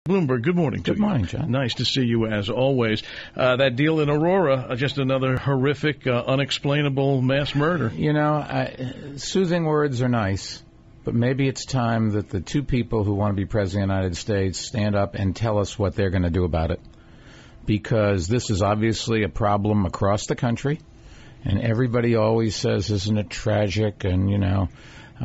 Bloomberg, good morning to you. Good morning, John. Nice to see you as always. That deal in Aurora, just another horrific, unexplainable mass murder. You know, soothing words are nice, but maybe it's time that the two people who want to be president of the United States stand up and tell us what they're going to do about it. Because this is obviously a problem across the country, and everybody always says, isn't it tragic? And, you know,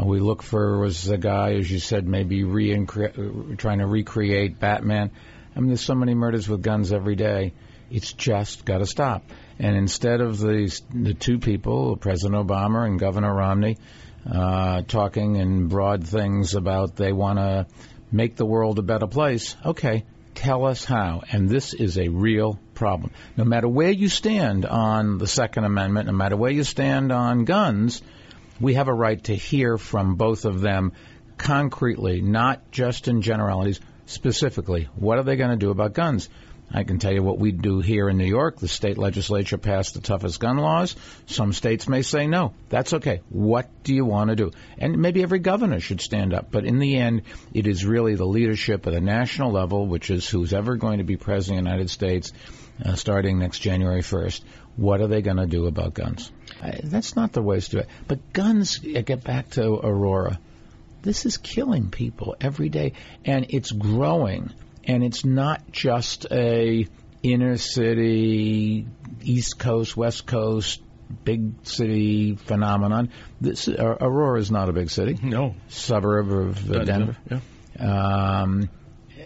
we look for, was the guy, as you said, maybe trying to recreate Batman. I mean, there's so many murders with guns every day. It's just got to stop. And instead of the two people, President Obama and Governor Romney, talking in broad things about they want to make the world a better place, okay, tell us how. And this is a real problem. No matter where you stand on the Second Amendment, no matter where you stand on guns, we have a right to hear from both of them concretely, not just in generalities, specifically. What are they going to do about guns? I can tell you what we do here in New York. The state legislature passed the toughest gun laws. Some states may say no. That's okay. What do you want to do? And maybe every governor should stand up. But in the end, it is really the leadership at the national level, which is who's ever going to be president of the United States starting next January 1st. What are they going to do about guns? That's not the way to do it. But guns, get back to Aurora. This is killing people every day, and it's growing. And it's not just a inner city, East Coast, West Coast, big city phenomenon. This Aurora is not a big city. No. Suburb of Denver. Yeah.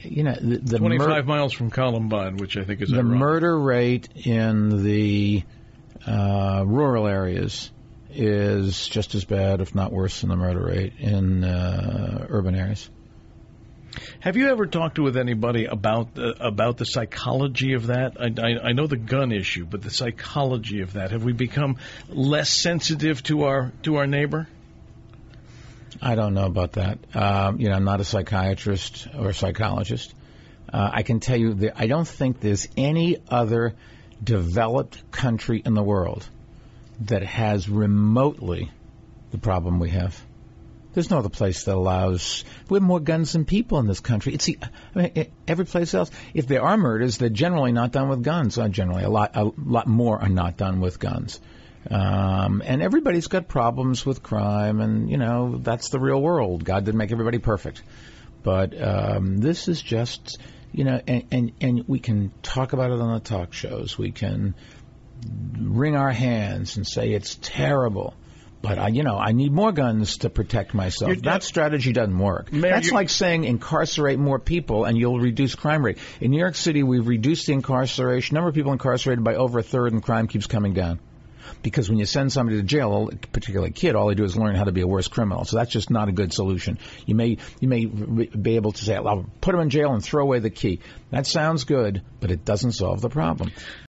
You know, the 25 miles from Columbine, which I think is the murder rate in the rural areas is just as bad, if not worse, than the murder rate in urban areas. Have you ever talked with anybody about the psychology of that? I know the gun issue, but the psychology of that. Have we become less sensitive to our neighbor? I don't know about that. I'm not a psychiatrist or psychologist. I can tell you that I don't think there's any other developed country in the world that has remotely the problem we have. There's no other place that allows. We have more guns than people in this country. Every place else. If there are murders, they're generally not done with guns. Generally, a lot more are not done with guns. And everybody's got problems with crime, and that's the real world. God didn't make everybody perfect, but this is just and we can talk about it on the talk shows. We can wring our hands and say it's terrible. But, I need more guns to protect myself. That strategy doesn't work. That's like saying incarcerate more people and you'll reduce crime rate. In New York City, we've reduced the number of people incarcerated by over a third, and crime keeps coming down. Because when you send somebody to jail, particularly a kid, all they do is learn how to be a worse criminal. So that's just not a good solution. You may be able to say, I'll put them in jail and throw away the key. That sounds good, but it doesn't solve the problem.